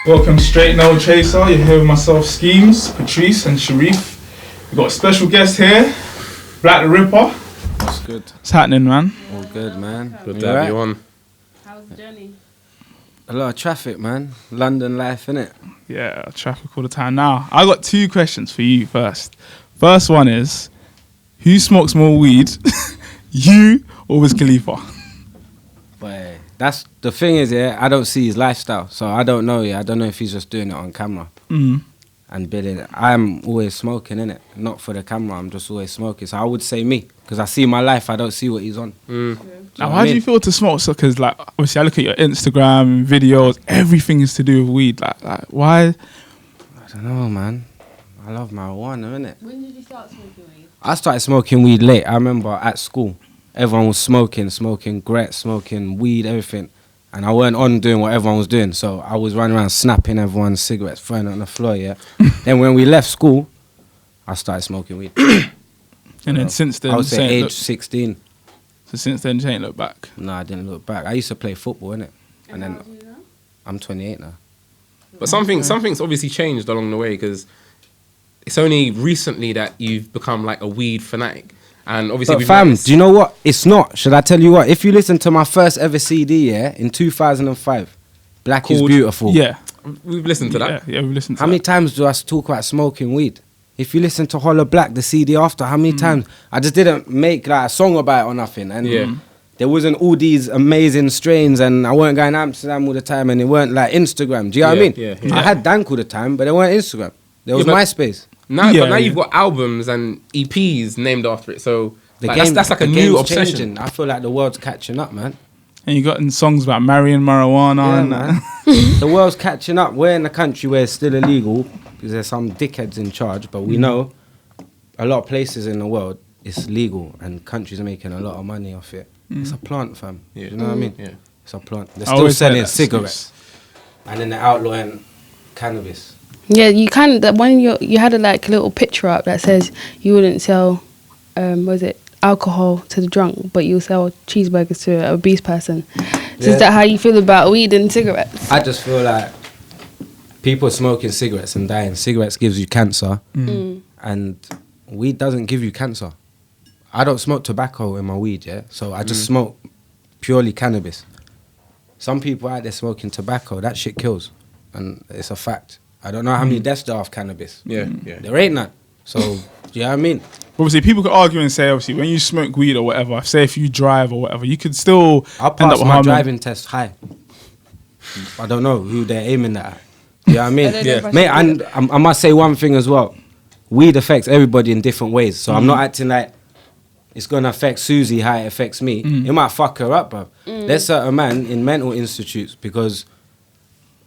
Welcome straight no chaser. You're here with myself, Schemes, Patrice, and Sharif. We've got a special guest here, Black the Ripper. What's good? What's happening, man? All good, man. Good to have you on. How was the journey? A lot of traffic, man. London life, innit? Yeah, traffic all the time. Now, I got two questions for you first. First one is, who smokes more weed, you or Wiz Khalifa? But that's the thing is, yeah, I don't see his lifestyle, so I don't know. I don't know if he's just doing it on camera and billing it. I'm always smoking, innit? Not for the camera. I'm just always smoking. So I would say me, because I see my life. I don't see what he's on. Now, how do you feel to smoke? Because, like, obviously, I look at your Instagram videos. Everything is to do with weed. Like why? I don't know, man. I love marijuana, innit? When did you start smoking weed? I started smoking weed late. I remember at school, everyone was smoking Gret, smoking weed, everything. And I weren't on doing what everyone was doing. So I was running around snapping everyone's cigarettes, throwing it on the floor, yeah. Then when we left school, I started smoking weed. And then since then, I would say age look, 16. so since then, you ain't look back. No, I didn't look back. I used to play football, innit? And then how old are you now? I'm 28 now. But something's obviously changed along the way because it's only recently that you've become like a weed fanatic. And obviously, But fam, do you know what? It's not. Should I tell you what? If you listen to my first ever CD, yeah, in 2005, Black is Beautiful. Yeah. we've listened to that. Yeah, we've listened to How that. many times do I talk about smoking weed? If you listen to Hollow Black, the CD after, how many times? I just didn't make like a song about it or nothing. And Yeah. there wasn't all these amazing strains, and I weren't going to Amsterdam all the time, and it weren't like Instagram. Do you know what I mean? Yeah. I had Dank all the time, but it weren't Instagram. There was but- MySpace. Now, Yeah, but now yeah. you've got albums and EPs named after it. So The like, game, that's like a the new game's obsession. changing. I feel like the world's catching up, man. And you got in songs about marrying marijuana. Yeah, and man. The world's catching up. We're in a country where it's still illegal because there's some dickheads in charge, but we know a lot of places in the world it's legal and countries are making a lot of money off it. It's a plant, fam. Yeah. You know what I mean? Yeah. It's a plant. They're I still always heard selling that cigarettes and then they're outlawing cannabis. Yeah, you can. When you had a like little picture up that says you wouldn't sell, was it alcohol to the drunk, but you'll sell cheeseburgers to an obese person. So Yeah. is that how you feel about weed and cigarettes? I just feel like people smoking cigarettes and dying. Cigarettes gives you cancer and weed doesn't give you cancer. I don't smoke tobacco in my weed, yeah? So I just smoke purely cannabis. Some people out there smoking tobacco, that shit kills. And it's a fact. I don't know how many deaths there are of cannabis. Yeah. There ain't none. So, do you know what I mean? Obviously, people could argue and say, obviously, when you smoke weed or whatever, say if you drive or whatever, you could still I'll end up pass my harming. driving test high. I don't know who they're aiming that at. Do you know what I mean? I don't know if I Mate, should do and I must say one thing as well. Weed affects everybody in different ways. So I'm not acting like it's going to affect Susie how it affects me. It might fuck her up, bro. There's certain man in mental institutes because,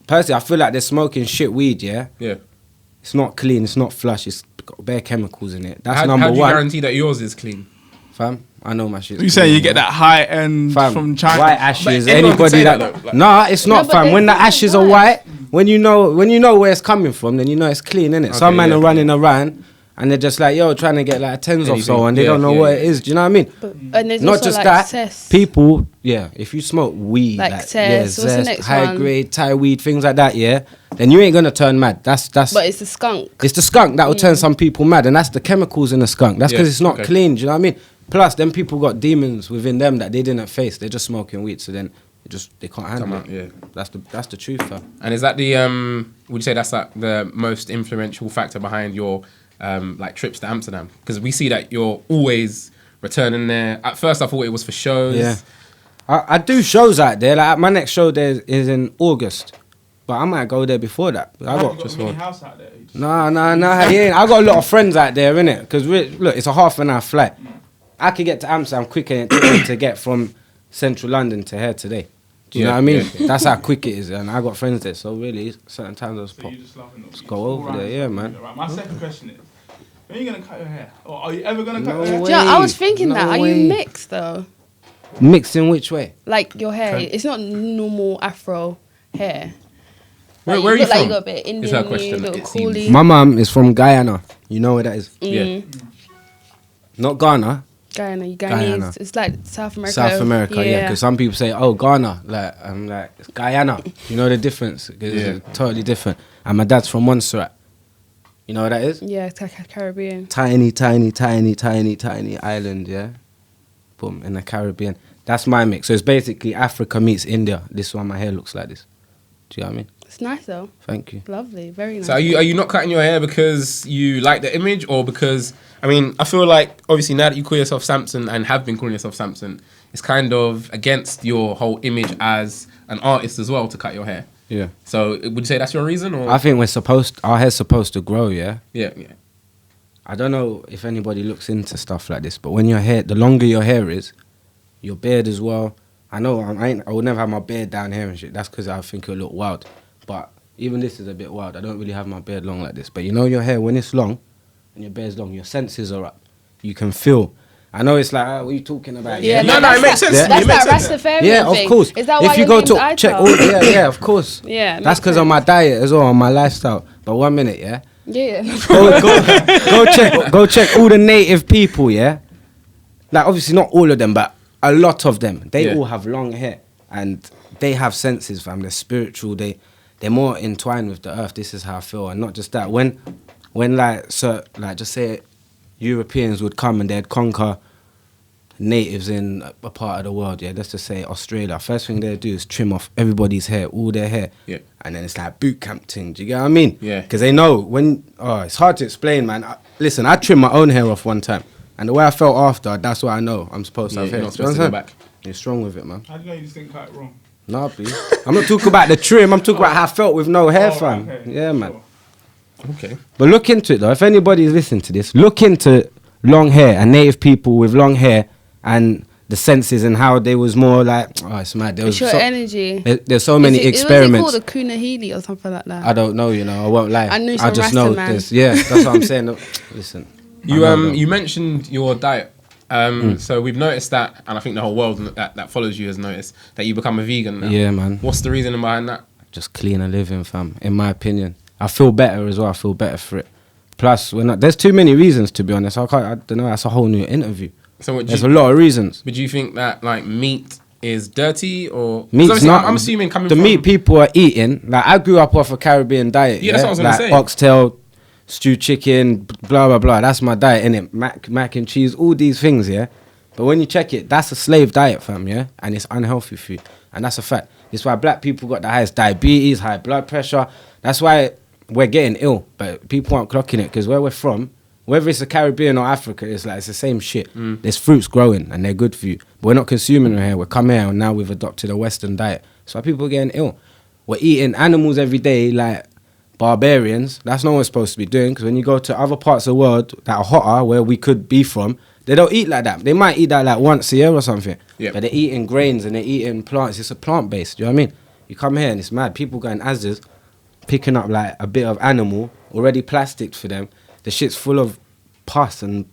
personally, I feel like they're smoking shit weed, yeah? Yeah. It's not clean, it's not flush, it's got bare chemicals in it. That's How number do you one. guarantee that yours is clean? Fam, I know my shit. You say you get that high end Fam, from China. white ashes. But anyone could Anybody say that, that though, like- nah, it's not, but fam. there's When the different ashes are white. white, when you know where it's coming from, then you know it's clean, innit? Some Okay, man yeah, are running around and they're just like, yo, trying to get like a tens or so, Anything, and they yeah, don't know yeah, what yeah. it is. Do you know what I mean? But, and there's Not also just like that. cess. People, yeah. If you smoke weed, Like like cess, what's the next high one? grade Thai weed, things like that, yeah, then you ain't gonna turn mad. That's But it's the skunk. it's the skunk that will turn some people mad, and that's the chemicals in the skunk. That's because Yeah, it's not okay. clean. Do you know what I mean? Plus, them people got demons within them that they didn't face. They're just smoking weed, so then they can't handle Come it. out, yeah. That's the truth, fam. And is that the would you say that's like the most influential factor behind your like trips to Amsterdam? Because we see that you're always returning there. At first, I thought it was for shows. Yeah, I do shows out there. Like my next show there is in August, but I might go there before that. I got just a house out there. You just- nah. Yeah, I got a lot of friends out there, innit? Because look, it's a half an hour flight. I could get to Amsterdam quicker to get from central London to here today. Do you know what I mean? Yeah. That's how quick it is, and I got friends there. So really, certain times I just So pop. you just loving those. Let's go over there, yeah, man. Right, my second question is, when are you gonna cut your hair? Or are you ever gonna cut No your hair? way. Yeah, I was thinking No that. Are way. you mixed though? Mixed in which way? Like your hair, it's not normal Afro hair. Where Like, are you look like from? you got a bit Is her Indian, question, little it seems. coolie. My mum is from Guyana. You know where that is? Yeah. Mm. Not Ghana. Guyana, you Guyana. Guyanese. It's like South America. South America, yeah. Because some people say, "Oh, Ghana," like I'm like it's Guyana. You know the difference? 'Cause it's totally different. And my dad's from Montserrat. You know what that is? Yeah, it's like Caribbean. Tiny, tiny, tiny, tiny, tiny island, yeah. Boom, in the Caribbean. That's my mix. So it's basically Africa meets India. This is why my hair looks like this. Do you know what I mean? It's nice though. Thank you. Lovely, very nice. So are you not cutting your hair because you like the image, or because I mean I feel like obviously now that you call yourself Samson and have been calling yourself Samson, it's kind of against your whole image as an artist as well to cut your hair. Yeah. So would you say that's your reason, or I think our hair's supposed to grow, yeah. yeah. I don't know if anybody looks into stuff like this, but when your hair, the longer your hair is, your beard as well. I know I would never have my beard down here and shit. That's because I think it'll look wild. But even this is a bit wild. I don't really have my beard long like this. But you know your hair, when it's long and your beard's long, your senses are up. You can feel. I know it's like, what are you talking about? Yeah, No, that's it makes sense. that- to me, it That's makes that sense. Rastafarian Yeah, thing. of course. Is that why if you your go name's to ITAL? check all, yeah, of course. Yeah, it That's makes because of sense. my diet as well, on my lifestyle. But 1 minute, yeah. Yeah. Go check all the native people, yeah. Like obviously not all of them, but a lot of them. They Yeah. all have long hair and they have senses, fam. They're spiritual. They're more entwined with the earth. This is how I feel, and not just that. When like just say Europeans would come and they'd conquer natives in a part of the world, yeah. Let's just say Australia. First thing they'd do is trim off everybody's hair, all their hair. Yeah. And then it's like boot camp thing. Do you get what I mean? Yeah. Because they know it's hard to explain, man. Listen, I trimmed my own hair off one time. And the way I felt after, that's what I know I'm supposed to have You're hair. not Do you supposed to go understand? back. You're strong with it, man. How do you know you just didn't cut it wrong? Nah, B. I'm not talking about the trim. I'm talking about how I felt with no hair, fam. okay. Yeah, man. Sure. Okay. But look into it, though. If anybody's listening to this, look into long hair and native people with long hair and the senses and how they was more like, oh, it's mad. There was It's your energy. there's so many experiments. Was it called a Kunahili or something like that? I don't know, you know. I won't lie. I knew I some just Rasta know man. this. Yeah, that's what I'm saying. Listen. You mentioned your diet. So we've noticed that, and I think the whole world that follows you has noticed that you become a vegan now. Yeah, man. What's the reason behind that? Just cleaner living, fam. In my opinion, I feel better as well. I feel better for it. Plus, there's too many reasons, to be honest. I don't know. That's a whole new interview. So There's a lot of reasons. Would you think that like meat is dirty, or 'cause Meat's obviously not. I'm assuming coming the from meat people are eating. Like I grew up off a Caribbean diet. Yeah, that's what I was gonna like say. Oxtail, stewed chicken, blah blah blah. That's my diet, innit? Mac and cheese, all these things, yeah. But when you check it, that's a slave diet, fam, yeah, and it's unhealthy food, and that's a fact. It's why black people got the highest diabetes, high blood pressure. That's why we're getting ill, but people aren't clocking it because where we're from, whether it's the Caribbean or Africa, it's like it's the same shit. There's fruits growing and they're good for you, but we're not consuming them here. We come here and now we've adopted a Western diet. That's why people are getting ill. We're eating animals every day like barbarians. That's not what we're supposed to be doing, because when you go to other parts of the world that are hotter, where we could be from, they don't eat like that. They might eat that like once a year or something. Yep. But they're eating grains and they're eating plants. It's a plant-based, do you know what I mean? You come here and it's mad. People going Asda's, picking up like a bit of animal, already plastic for them. The shit's full of pus and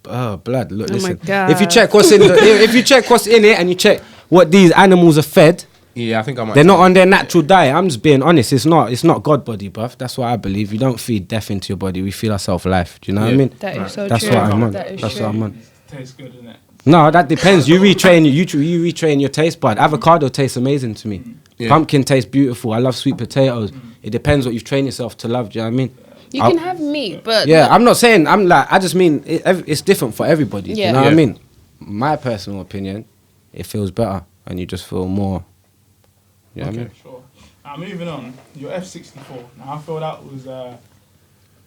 blood. Look, Oh my listen. God. If you check what's in if you check what's in it and you check what these animals are fed, Yeah, I think I might. they're not on their natural diet. I'm just being honest. It's not God body, bruv. That's what I believe. You don't feed death into your body. We feed ourselves life. Do you know what I Yeah. mean? That is so That's true. what I'm on. That is That's true. what I'm on. Tastes good, isn't it? No, that depends. You retrain you retrain your taste bud. Avocado tastes amazing to me. Yeah. Pumpkin tastes beautiful. I love sweet potatoes. It depends what you've trained yourself to love. Do you know what I mean? You can have meat, but Yeah, I'm not saying I just mean it's different for everybody. Do Yeah. you know what I Yeah. mean? My personal opinion, it feels better and you just feel more. You know what I mean? Sure. Now moving on, your F64. Now I feel that was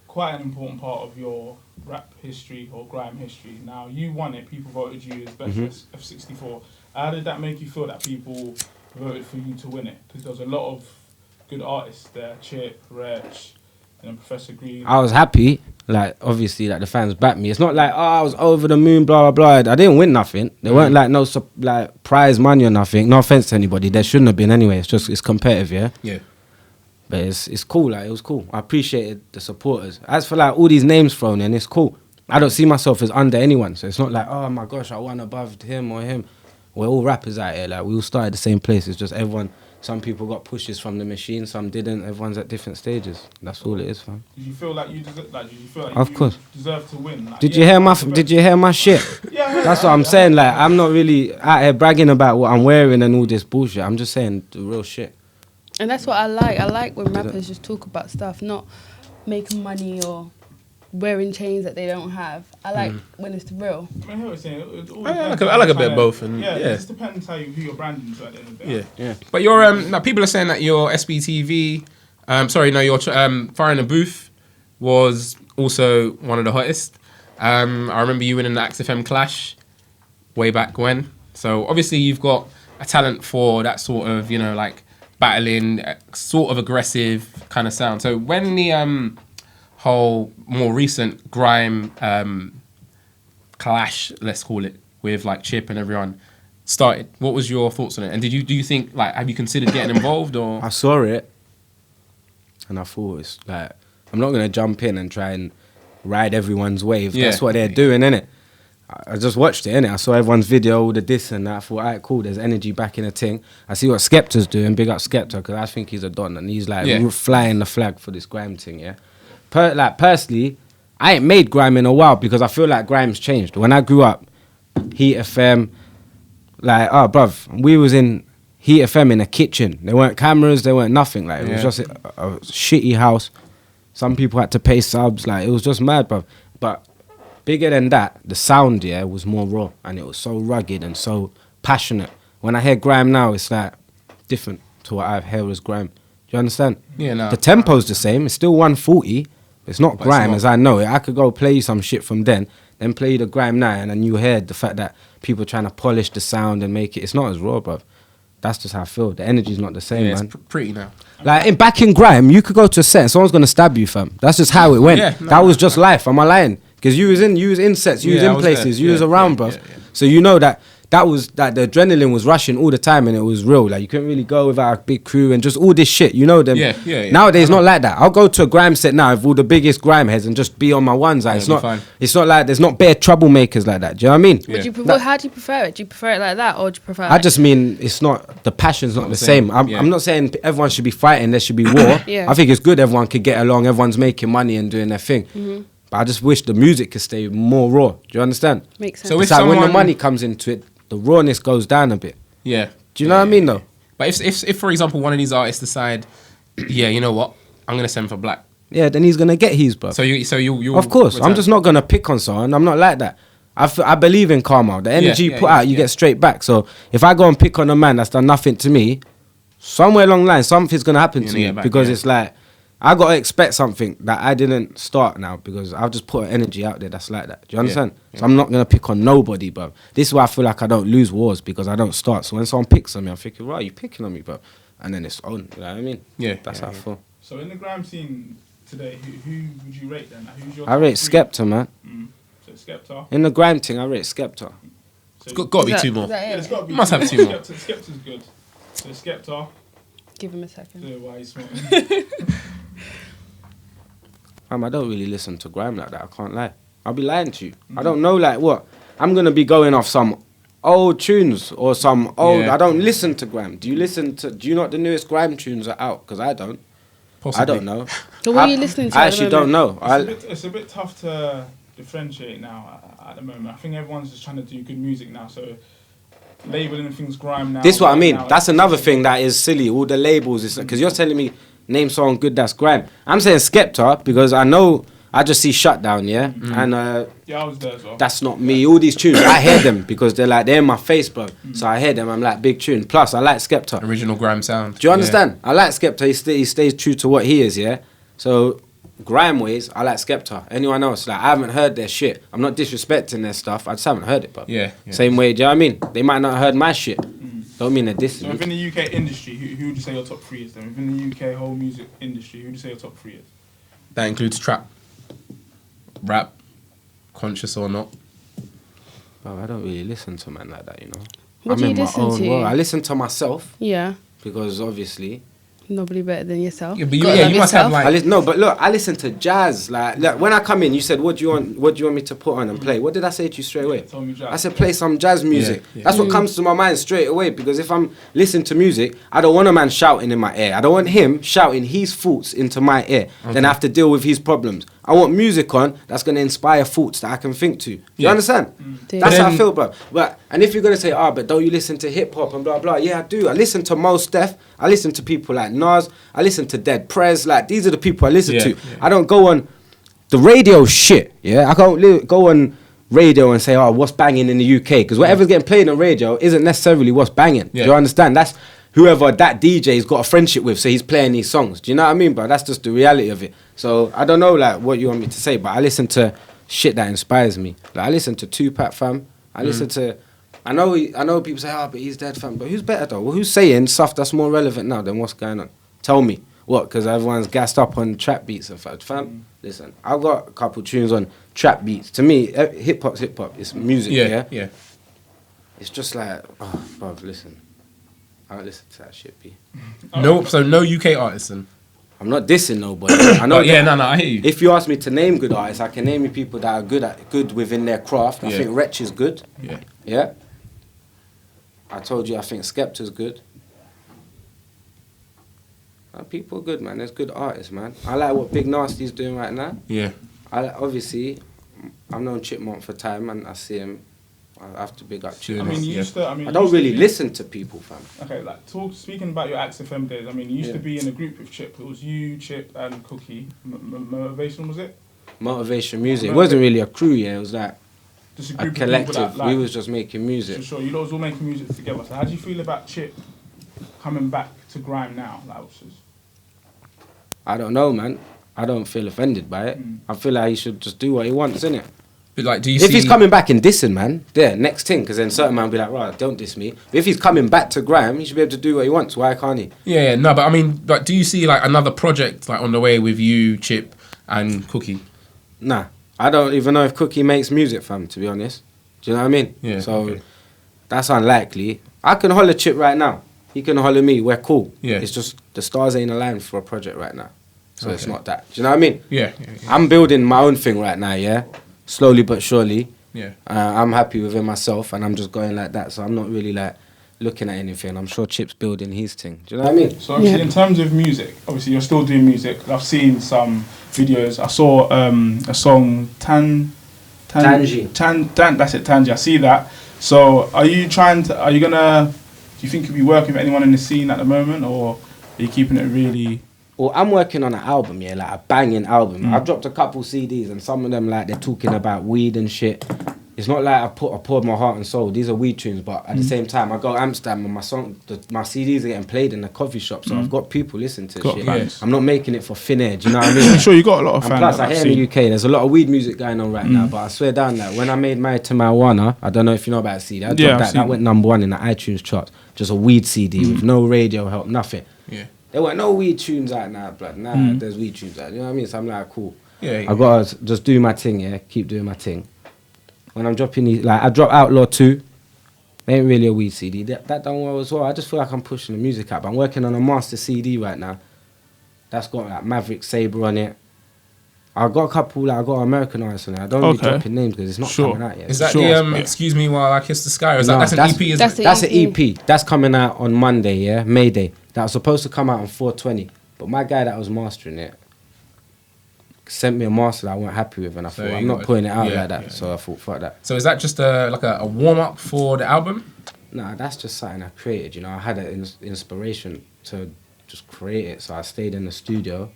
quite an important part of your rap history or grime history. Now you won it. People voted you as best F64. How did that make you feel that people voted for you to win it? Because there was a lot of good artists there. Chip, Rich, and then Professor Green. I was happy. Like obviously, like the fans backed me. It's not like I was over the moon, blah blah blah. I didn't win nothing. There weren't like no like prize money or nothing. No offense to anybody, there shouldn't have been anyway. It's competitive, yeah. Yeah. But it's cool. Like it was cool. I appreciated the supporters. As for like all these names thrown in, it's cool. I don't see myself as under anyone, so it's not like oh my gosh, I won above him or him. We're all rappers out here. Like we all started the same place. It's just everyone Some people got pushes from the machine, some didn't. Everyone's at different stages. That's all it is, fam. Did you feel like you deserve? Like, did you feel like Of you course. deserve to win? Like, Did yeah, you hear my that's the Did you hear my shit? Yeah, I heard That's that, what I'm I heard saying. that. Like, I'm not really out here bragging about what I'm wearing and all this bullshit. I'm just saying the real shit. And that's what I like. I like when rappers just talk about stuff, not making money or wearing chains that they don't have. I like when it's the real. I mean, I hear what you're saying. It all I depends like on a bit kinda- of both, and yeah, yeah. it just depends who you're branding to at the end of the day. Yeah. Yeah. But your now people are saying that your SBTV, your Fire in the Booth was also one of the hottest. I remember you winning the Axe FM Clash way back when. So obviously you've got a talent for that sort of, like battling, sort of aggressive kind of sound. So when the whole more recent grime clash, let's call it, with like Chip and everyone started, what was your thoughts on it? And do you think, like, have you considered getting involved or? I saw it, and I thought it's like I'm not gonna jump in and try and ride everyone's wave. Yeah. That's what they're doing, innit? I just watched it, innit? I saw everyone's video, all the this and that. I thought, alright, cool. There's energy back in the thing. I see what Skepta's doing. Big up Skepta, because I think he's a don, and he's like flying the flag for this grime thing. Yeah. Personally, I ain't made grime in a while because I feel like grime's changed. When I grew up, Heat FM, like, oh, bruv, we was in Heat FM in a kitchen. There weren't cameras, there weren't nothing. Like, it was just a shitty house. Some people had to pay subs. Like, it was just mad, bruv. But bigger than that, the sound, was more raw. And it was so rugged and so passionate. When I hear grime now, it's like different to what I hear as grime. Do you understand? Yeah, no. The tempo's the same. It's still 140. It's not But grime it's as not. I know it. I could go play you some shit from then play you the grime now, and then you heard the fact that people trying to polish the sound and make it. It's not as raw, bruv. That's just how I feel. The energy's not the same, Yeah, it's man. pretty now. Like back in grime, you could go to a set and someone's gonna stab you, fam. That's just how it went. Yeah, no, that was just life. Am I lying? Because you was in sets, you was Yeah, I in was places, there. you was Yeah, around, yeah, bruv. yeah. So you know that was that the adrenaline was rushing all the time and it was real. Like you couldn't really go without a big crew and just all this shit. You know them. Yeah. Nowadays, not like that. I'll go to a grime set now with all the biggest grime heads and just be on my ones. Like, Yeah, it'll be fine. it's not like there's not bare troublemakers like that. Do you know what I mean? Yeah. How do you prefer it? Do you prefer it like that, or do you prefer? I just mean it's not the passion's not the same. I'm not saying everyone should be fighting. There should be war. Yeah. I think it's good. Everyone could get along. Everyone's making money and doing their thing. But I just wish the music could stay more raw. Do you understand? Makes sense. So It's if like when the someone- money comes into it, the rawness goes down a bit. Yeah. Do you know what I mean, though? But if for example one of these artists decide, yeah, you know what, I'm gonna send for Black. Yeah, then he's gonna get his, bro. So you Of course, I'm return. just not gonna pick on someone. I'm not like that. I believe in karma. The energy you yeah, put yeah, out, you yeah. get straight back. So if I go and pick on a man that's done nothing to me, somewhere along the line, something's gonna happen You're to gonna me get back, because yeah. it's like I gotta expect something that I didn't start now because I've just put an energy out there that's like that. Do you understand? yeah. So I'm not gonna pick on nobody, bro. This is why I feel like I don't lose wars because I don't start. So when someone picks on me, I'm thinking, right, you picking on me, bro, and then it's on. You know what I mean? Yeah, That's yeah, how I yeah. feel. So in the grime scene today, who would you rate then? Like, who's your I top rate three? Skepta, man. So Skepta. In the grime thing, I rate Skepta. So Got to be Is that- two more. is that yeah, it? there's got to be Must have two more. Skepta's good. So Skepta. Give him a second. Why he's smoking. I don't really listen to grime like that. I can't lie. I'll be lying to you. I don't know like what. I'm gonna be going off some old tunes or some old. Yeah. I don't listen to grime. Do you listen to? Do you know what the newest grime tunes are out? Because I don't. Possibly. I don't know. So what are you listening to I at the actually don't moment? know. It's a bit tough to differentiate now at the moment. I think everyone's just trying to do good music now. So labeling things grime now. This is what I mean. now, That's another thing that is silly. All the labels is because you're telling me name someone good that's grime. I'm saying Skepta because I know I just see Shutdown, yeah, and Yeah, I was there as well. that's not me. All these tunes, I hear them because they're in my face, bro. So I hear them. I'm like big tune. Plus, I like Skepta. Original grime sound. Do you understand? I like Skepta. He stays true to what he is, yeah. So grime ways, I like Skepta. Anyone else, like I haven't heard their shit. I'm not disrespecting their stuff. I just haven't heard it, bro. Yeah. Same way. Do you know what I mean? They might not have heard my shit. Don't mean they're So dissing. within the UK industry, who would you say your top three is then? Within the UK whole music industry, who would you say your top three is? That includes trap, rap, conscious or not. Bro, I don't really listen to man like that, you know. What I'm do you in my listen own to? world. I listen to myself Yeah. because obviously Nobody better than yourself. Yeah, but you, Gotta yeah, love you must have yourself. like. No, but look, I listen to jazz. Like, look, when I come in, you said, "What do you want? What do you want me to put on and play?" What did I say to you straight away? Tell me jazz. I said, "Play some jazz music." Yeah. That's what comes to my mind straight away. Because if I'm listening to music, I don't want a man shouting in my ear. I don't want him shouting his thoughts into my ear. Then I have to deal with his problems. I want music on that's gonna inspire thoughts that I can think to. Do you Yeah. understand? Dude. That's But how I then- feel, bro. And if you're gonna say, but don't you listen to hip hop and blah blah? Yeah, I do. I listen to Mos Def. I listen to people like Nas. I listen to Dead Prez. Like, these are the people I listen to. Yeah. I don't go on the radio shit. Yeah, I can't go on radio and say, what's banging in the UK? Because whatever's getting played on radio isn't necessarily what's banging. Yeah. Do you understand? That's whoever that DJ's got a friendship with, so he's playing these songs. Do you know what I mean, bro? That's just the reality of it. So I don't know like what you want me to say, but I listen to shit that inspires me. Like, I listen to Tupac, fam. I listen to. I know people say, but he's dead, fam. But who's better though? Well, who's saying stuff that's more relevant now than what's going on? Tell me. What? Because everyone's gassed up on trap beats and fam. Listen, I've got a couple tunes on trap beats. To me, hip hop's hip hop. It's music. Yeah. It's just like, bruv, listen. I don't listen to that shit, B. No, so no UK artists then. I'm not dissing nobody. I know. Oh, yeah, no, I hear you. If you ask me to name good artists, I can name you people that are good within their craft. I Yeah. think Wretch is good. Yeah. Yeah. I told you I think Skepta's good. People are good, man. There's good artists, man. I like what Big Nasty's doing right now. Yeah. Obviously, I've known Chipmunk for time, and I see him. I have to big up I Chipmunk. mean, you Yeah. used to. I mean, I you don't used to really be- listen to people, fam. Okay, like speaking about your Axe FM days. I mean, you used to Yeah. be in a group with Chip. It was you, Chip, and Cookie. Motivation was it? Motivation music. It wasn't really a crew, yeah. It was like Just a a group of collective. people that, like, We was just making music. for sure. You lot was all making music together. So how do you feel about Chip coming back to grime now? Like, which is, I don't know, man. I don't feel offended by it. I feel like he should just do what he wants, innit? But like, do you If see? he's coming back and dissing, man, there, next thing, because then certain man will be like, right, don't diss me. But if he's coming back to grime, he should be able to do what he wants. Why can't he? Yeah, no, but I mean, like, do you see like another project like on the way with you, Chip, and Cookie? Nah, I don't even know if Cookie makes music, fam, to be honest. Do you know what I mean? Yeah, So okay. that's unlikely. I can holler Chip right now. He can holler me. We're cool. Yeah. It's just the stars ain't aligned for a project right now. So it's Okay. not that. Do you know what I mean? Yeah. I'm building my own thing right now, yeah? Slowly but surely. Yeah. I'm happy within myself and I'm just going like that. So I'm not really like looking at anything. I'm sure Chip's building his thing. Do you know what I mean? so obviously Yeah. in terms of music, obviously you're still doing music. I've seen some videos. I saw a song Tangy. That's it, Tangy. I see that. So are you gonna? Do you think you'll be working with anyone in the scene at the moment, or are you keeping it really? Well, I'm working on an album, yeah, like a banging album. I've dropped a couple CDs and some of them like they're talking about weed and shit. It's not like I poured my heart and soul. These are weed tunes, but at the same time, I go to Amsterdam and my CDs are getting played in the coffee shop, so I've got people listening to Got shit. fans. I'm not making it for thin air. Do you know what I mean? I'm sure you got a lot of And fans. plus, that I I've hear in the seen. UK, there's a lot of weed music going on right now. But I swear down, like when I made Married to Marijuana, I don't know if you know about that CD. I dropped Yeah, I've that. seen That went number one in the iTunes chart. Just a weed CD with no radio help, nothing. Yeah. There weren't no weed tunes out now, blood. Nah, there's weed tunes out. You know what I mean? So I'm like, cool. Yeah. I gotta just do my thing, yeah. Keep doing my thing. When I'm dropping these, like I drop Outlaw 2. Ain't really a weed CD. That done well as well. I just feel like I'm pushing the music out. But I'm working on a master CD right now. That's got like Maverick Sabre on it. I got a couple. Like I got American artists on it. I don't really Okay. dropping names because it's not Sure. coming out yet. Is that Sure. the Excuse Me While I Kiss the Sky? Or is No, that's an that's- EP? Isn't that's it? the That's an EP. EP. That's coming out on Monday, yeah, May Day. That was supposed to come out on 4/20, but my guy that was mastering it sent me a master that I weren't happy with, and I So thought you I'm not got- putting it out yeah, like that. yeah, So I thought, fuck that. So is that just like a warm up for the album? Nah, that's just something I created. You know, I had an inspiration to just create it, so I stayed in the studio.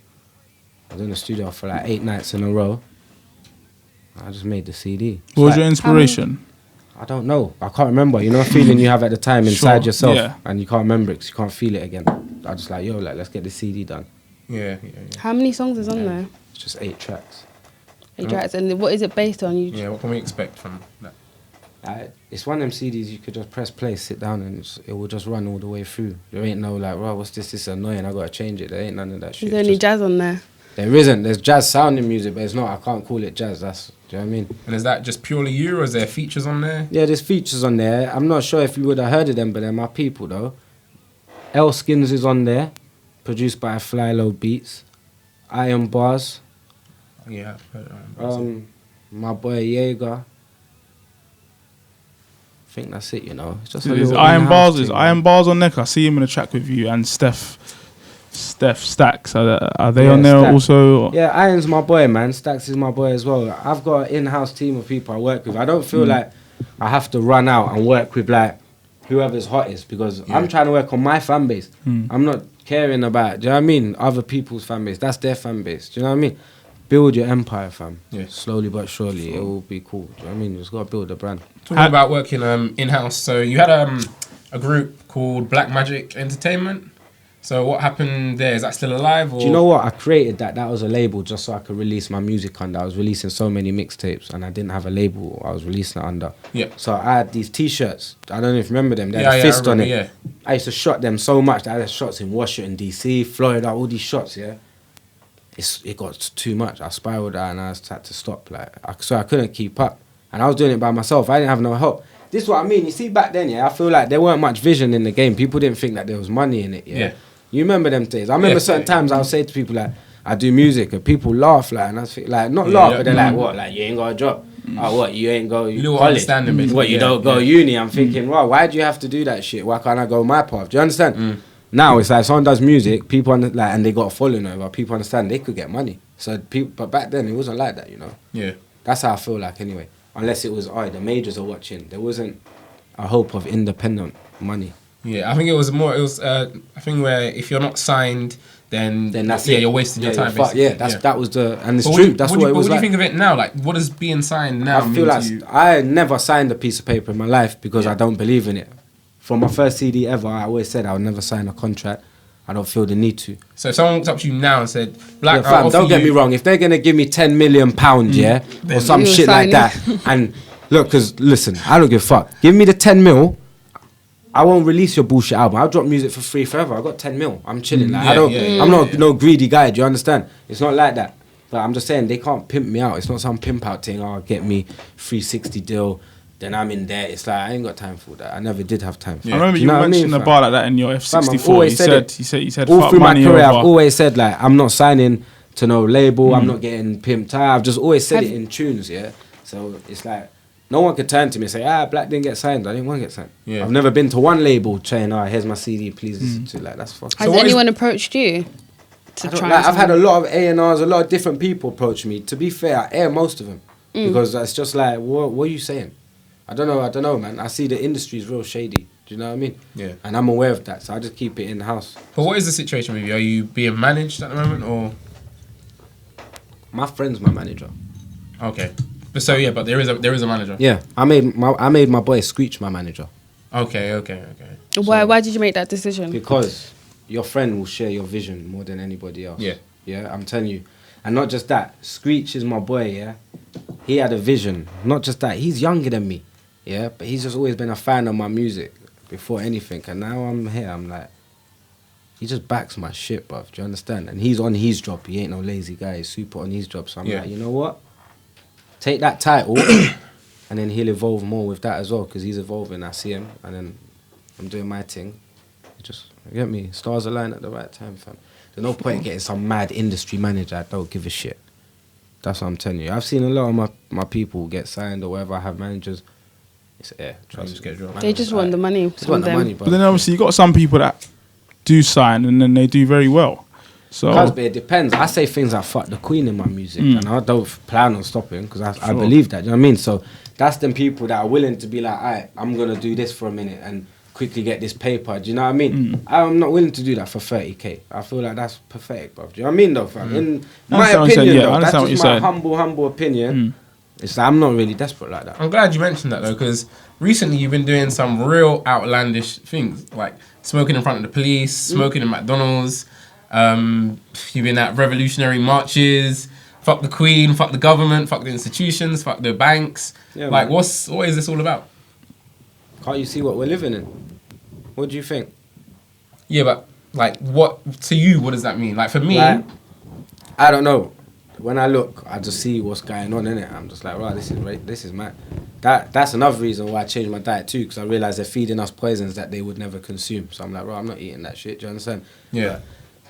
I was in the studio for like 8 nights in a row. I just made the CD. It's What was like- your inspiration? I don't know. I can't remember. You know, a feeling you have at the time inside Sure, yourself, yeah. and you can't remember it 'cause you can't feel it again. I just like, yo, like, let's get the CD done. Yeah. How many songs is on there? It's just 8 tracks. 8 tracks. And what is it based on? Yeah. What can we expect from that? It's one of them CDs you could just press play, sit down, and it will just run all the way through. There ain't no like, well, what's this? This is annoying. I gotta change it. There ain't none of that shit. Is there It's any just- jazz on there? There isn't. There's jazz sounding music, but it's not. I can't call it jazz. That's. Do you know what I mean? And is that just purely you, or is there features on there? Yeah, there's features on there. I'm not sure if you would have heard of them, but they're my people though. L Skins is on there. produced by Fly Low Beats. Iron Bars. Yeah. I've heard, My boy Jaeger. I think that's it, you know. It's just a Is little Iron in-house Bars? thing, Is man. Iron Bars on there? 'Cause I see him in a track with you and Steph Stacks. Are they Yeah, on there Stack. also? Yeah, Iron's my boy, man. Stacks is my boy as well. I've got an in-house team of people I work with. I don't feel like I have to run out and work with like whoever's hottest because I'm trying to work on my fan base. I'm not caring about, do you know what I mean, other people's fan base. That's their fan base. Do you know what I mean? Build your empire, fam. Yeah. Slowly but surely, it will be cool. Do you know what I mean? You just got to build a brand. Talking about working in-house, so you had a group called Black Magic Entertainment. So what happened there? Is that still alive? Or? Do you know what? I created that. That was a label just so I could release my music under. I was releasing so many mixtapes and I didn't have a label I was releasing it under. Yeah. So I had these T-shirts. I don't know if you remember them. They had Yeah, a yeah, fist I on it. remember, yeah. I used to shot them so much. I had shots in Washington, DC, Florida, all these shots, yeah. It got too much. I spiraled out and I had to stop. So I couldn't keep up. And I was doing it by myself. I didn't have no help. This is what I mean. You see, back then, yeah, I feel like there weren't much vision in the game. People didn't think that there was money in it, yeah. You remember them days? I remember certain times I would say to people like, I do music, and people laugh and I was like, not laugh, but they're like, what? Like, you ain't got a job? Oh, what? You ain't go You don't college? understand them, basically. What? You don't go uni? I'm thinking, wow, why do you have to do that shit? Why can't I go my path? Do you understand? Now it's like someone does music, people and they got a following over. People understand they could get money. So but back then it wasn't like that, you know. Yeah. That's how I feel like anyway. Unless it was, the majors are watching. There wasn't a hope of independent money. Yeah, I think it was a thing where if you're not signed, then that's yeah, it. you're wasting your time. Yeah, that was the, and it's true. That's what it was What do you like. think of it now? Like, what does being signed now I mean feel to like you? I never signed a piece of paper in my life because I don't believe in it. From my first CD ever, I always said I would never sign a contract. I don't feel the need to. So if someone walked up to you now and said, "Black, Yeah, fam, don't get me wrong. If they're gonna give me £10 million, or some You shit like sign that, and look, cause listen, I don't give a fuck. Give me the 10 mil. I won't release your bullshit album. I'll drop music for free forever. I got 10 mil. I'm chilling. Like, I'm not no greedy guy. Do you understand? It's not like that. But I'm just saying they can't pimp me out. It's not some pimp out thing. Oh, get me 360 deal. Then I'm in there. It's like I ain't got time for that. I never did have time for I that. remember Do you know what I mentioned mean, a fam? bar like that in your Fam, I've F64. always said it. He said, All fuck through my money career, over. I've always said like I'm not signing to no label. I'm not getting pimped out. I've just always said it in tunes, yeah. So it's like no one could turn to me and say, Black didn't get signed. I didn't want to get signed. Yeah. I've never been to one label saying, here's my CD, please listen to it. Like that's fucking. Has anyone approached you to try? Like, I've had a lot of A&Rs, a lot of different people approach me. To be fair, I air most of them because it's just like, what are you saying? I don't know, man. I see the industry's real shady. Do you know what I mean? Yeah. And I'm aware of that, so I just keep it in the house. But what is the situation with you? Are you being managed at the moment, or? My friend's my manager. Okay. But there is a manager. Yeah, I made my boy Screech my manager Okay. Why did you make that decision? because your friend will share your vision more than anybody else. Yeah, I'm telling you, and not just that. Screech is my boy. Yeah, he had a vision. Not just that, he's younger than me. Yeah, but he's just always been a fan of my music before anything, and now I'm here. I'm like, he just backs my shit, bruv. Do you understand? And he's on his job. He ain't no lazy guy. He's super on his job. So I'm like, you know what? Take that title, and then he'll evolve more with that as well, because he's evolving. I see him, and then I'm doing my thing. Just, you get me? Stars align at the right time, fam. There's no point getting some mad industry manager that don't give a shit. That's what I'm telling you. I've seen a lot of my people get signed or whatever. I have managers. It's air. Trust me. They just want the money. Just want the money, But then obviously you got some people that do sign and then they do very well. So But it depends. I say things like fuck the queen in my music, and I don't plan on stopping because I believe that. You know what I mean? So that's them people that are willing to be like, alright, I'm gonna do this for a minute and quickly get this paper. Do you know what I mean? I'm not willing to do that for 30k. I feel like that's pathetic, bro. Do you know what I mean, though, fam? In my opinion, though, that's just my humble opinion. It's like I'm not really desperate like that. I'm glad you mentioned that though, because recently you've been doing some real outlandish things, like smoking in front of the police, smoking in McDonald's. You've been at revolutionary marches. Fuck the Queen, fuck the government, fuck the institutions, fuck the banks. Yeah, like, man. what is this all about? Can't you see what we're living in? What do you think? Yeah, but like, what to you? What does that mean? Like for me, Like, I don't know. When I look, I just see what's going on in it. I'm just like, right, this is mad. That's another reason why I changed my diet too, because I realized they're feeding us poisons that they would never consume. So I'm like, right, I'm not eating that shit. Do you understand? Yeah.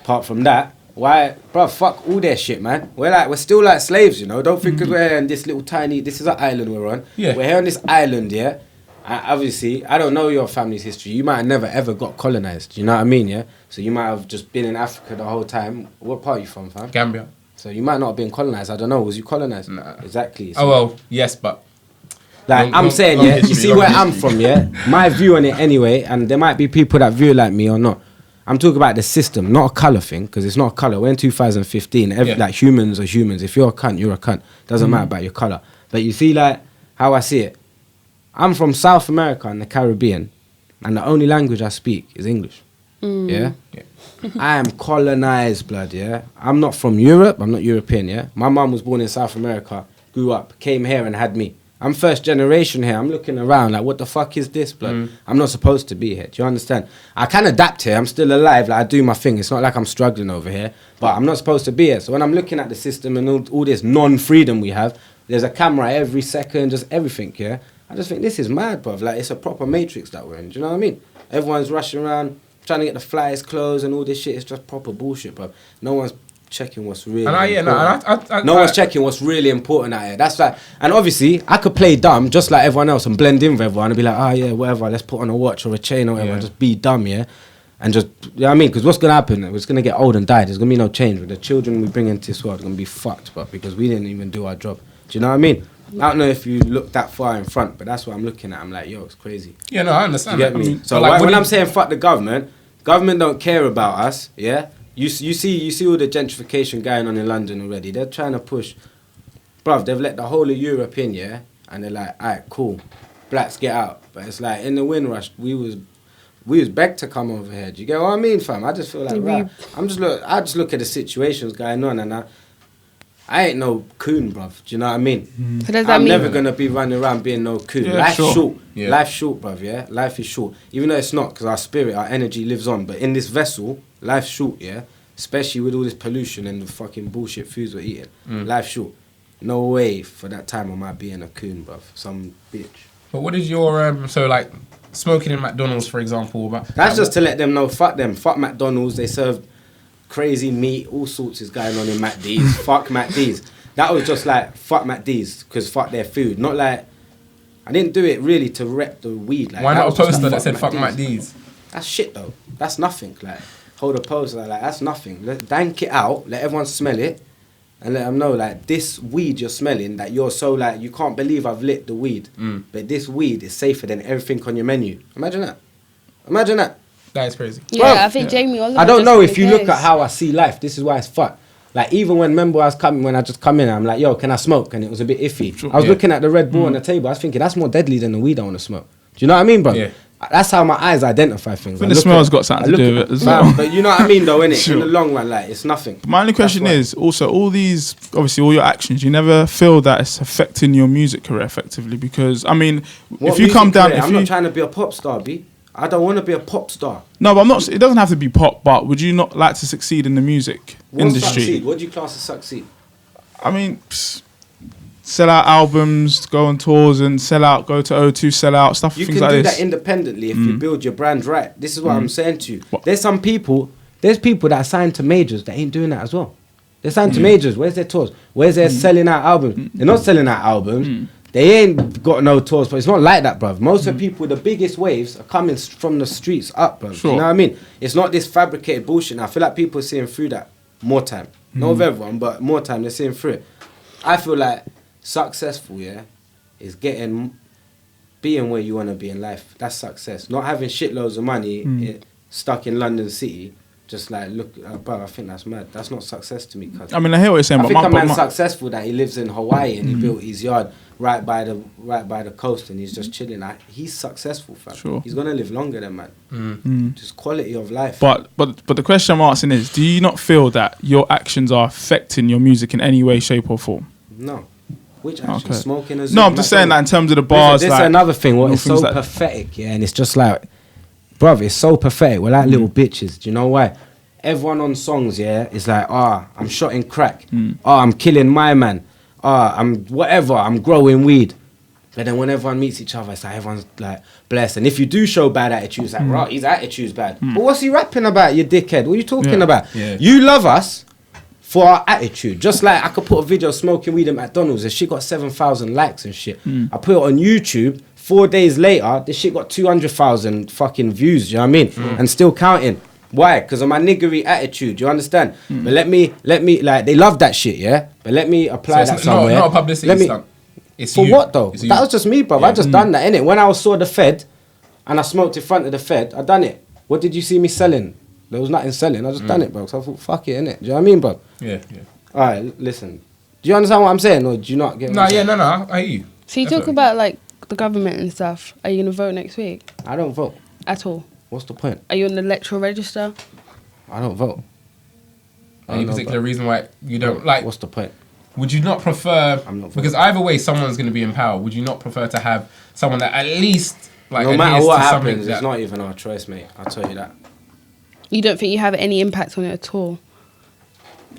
Apart from that, why, bro? Fuck all their shit, man. We're still like slaves, you know. Don't think because we're here in this little tiny. This is an island we're on. Yeah. We're here on this island, yeah. Obviously, I don't know your family's history. You might have never ever got colonized. You know what I mean, yeah. So you might have just been in Africa the whole time. What part are you from, fam? Gambia. So you might not have been colonized. I don't know. Was you colonized? Nah. Exactly. So Oh well, yes, but like long- I'm saying, long yeah. history, You see long where I'm history. from, yeah. My view on it, anyway. And there might be people that view like me or not. I'm talking about the system, not a color thing, because it's not a color. We're in 2015. Yeah. Like humans are humans. If you're a cunt, you're a cunt. Doesn't matter about your color. But you see, like how I see it. I'm from South America and the Caribbean, and the only language I speak is English. Yeah. I am colonized, blood. Yeah. I'm not from Europe. I'm not European. Yeah. My mum was born in South America, grew up, came here and had me. I'm first generation here. I'm looking around like, what the fuck is this, blood? I'm not supposed to be here. Do you understand? I can adapt here. I'm still alive. Like I do my thing. It's not like I'm struggling over here, but I'm not supposed to be here. So when I'm looking at the system and all this non-freedom we have, there's a camera every second, just everything. Yeah. I just think this is mad, bruv. Like it's a proper matrix that we're in. Do you know what I mean? Everyone's rushing around trying to get the flights closed and all this shit. It's just proper bullshit, bruv. No one's checking what's really important. No one's checking what's really important out here. That's like, and obviously I could play dumb just like everyone else and blend in with everyone and be like, oh yeah, whatever, let's put on a watch or a chain or whatever, and just be dumb, yeah? And just, you know what I mean? Because what's going to happen? It's going to get old and die. There's going to be no change. With the children we bring into this world are going to be fucked, but because we didn't even do our job. Do you know what I mean? I don't know if you look that far in front, but that's what I'm looking at. I'm like, yo, it's crazy. Yeah, no, I understand. You get that. me? I mean, So like, when I'm saying fuck the government don't care about us, yeah? You see all the gentrification going on in London already. They're trying to push, bruv, they've let the whole of Europe in, yeah? And they're like, alright, cool, blacks get out. But it's like, in the Windrush, we was begged to come over here. Do you get what I mean, fam? I just feel like, right, I just look at the situations going on and I ain't no coon, bruv. Do you know what I mean? So does that I'm mean never going to be running around being no coon. Yeah, Life's sure. short. Yeah. Life's short, bruv, yeah? Life is short. Even though it's not, because our spirit, our energy lives on. But in this vessel, life's short, yeah? Especially with all this pollution and the fucking bullshit foods we're eating. Life's short. No way for that time I might be in a coon, bruv. Some bitch. but what is your so like smoking in McDonald's, for example? That's just to let them know, fuck them. Fuck McDonald's. They serve crazy meat. All sorts is going on in McD's. Fuck McD's. That was just like, fuck McD's, because fuck their food. Not like, I didn't do it really to rep the weed. Like, Why that not a was just poster like, that said "fuck McD's"? That's shit though. That's nothing. Like, hold a poster like that's nothing. Dank it out, let everyone smell it, and let them know like this weed you're smelling, that you're so like, you can't believe I've lit the weed. But this weed is safer than everything on your menu. Imagine that. Imagine that. That is crazy. Yeah, Bruv, I think Jamie Oliver. I don't just know really if you look at cares. how I see life. This is why it's fucked. Like even when I just come in, I'm like, yo, can I smoke? And it was a bit iffy. Sure. I was Yeah. looking at the Red Bull on the table. I was thinking that's more deadly than the weed I want to smoke. Do you know what I mean, bro? Yeah. That's how my eyes identify things. I think the smell's got something to do with it as well. But you know what I mean, though, innit? Sure. In the long run, like it's nothing. My only question That's why. is also all these, obviously all your actions, you never feel that it's affecting your music career effectively, because I mean, What if you music come down, career? if I'm you not trying to be a pop star, B. I don't want to be a pop star. no, but I'm not. It doesn't have to be pop, but would you not like to succeed in the music What's industry? succeed? What do you class as succeed? I mean, sell out albums, go on tours, and go to O2, sell out stuff, You things can like do this. that independently if you build your brand right. This is what I'm saying to you. What? There's people that are signed to majors that ain't doing that as well. They're signed to majors. Where's their tours? Where's their selling out albums? They're not selling out albums. They ain't got no tours, but it's not like that, bruv. Most of the people with the biggest waves are coming from the streets up, bruv. Sure. You know what I mean? It's not this fabricated bullshit. Now, I feel like people are seeing through that more time. Not with everyone, but more time they're seeing through it. I feel like successful, yeah, is being where you want to be in life. That's success. Not having shitloads of money stuck in London City. Just like, look, bro, I think that's mad. That's not success to me, cuz. I mean, I hear what you're saying, I but think a my, man's successful that he lives in Hawaii and he built his yard right by the coast and he's just chilling. He's successful, fam. Sure. He's gonna live longer than man. Just quality of life. But the question I'm asking is, do you not feel that your actions are affecting your music in any way, shape, or form? No. Which action? Okay. Smoking as No, I'm just saying that in terms of the Listen, bars. this like, is another thing. What little is so things like- pathetic, yeah, and it's just like, bruv, it's so pathetic. We're like little bitches. Do you know why? Everyone on songs, yeah, is like, I'm shotting crack. I'm killing my man. I'm whatever. I'm growing weed. But then when everyone meets each other, it's like everyone's like blessed. And if you do show bad attitude, it's like, right, his attitude's bad. But what's he rapping about, you dickhead? What are you talking about? Yeah. You love us for our attitude. Just like I could put a video smoking weed at McDonald's and shit got 7,000 likes and shit. I put it on YouTube. 4 days later, this shit got 200,000 fucking views, you know what I mean? And still counting. Why? Because of my niggery attitude, you understand? But let me, like, they love that shit, yeah? But let me apply that somewhere. Not a publicity stunt. It's For you. what though? It's you. That was just me, bro. I just done that, innit? When I saw the Fed and I smoked in front of the Fed, I done it. What did you see me selling? There was nothing selling. I just done it, bro. So I thought, fuck it, innit? Do you know what I mean, bro? Yeah. All right, listen. Do you understand what I'm saying, or do you not get what I'm saying? No, I hear you. So you talk about like the government and stuff. Are you gonna vote next week I don't vote. at all? What's the point? Are you on the electoral register? I don't vote. I Any don't know, particular bro. reason why you don't like? What's the point? Would you not prefer? I'm not Because either way, someone's going to be in power. Would you not prefer to have someone that at least like No matter adheres what to something happens, that- it's not even our choice, mate. I'll tell you that. You don't think you have any impact on it at all?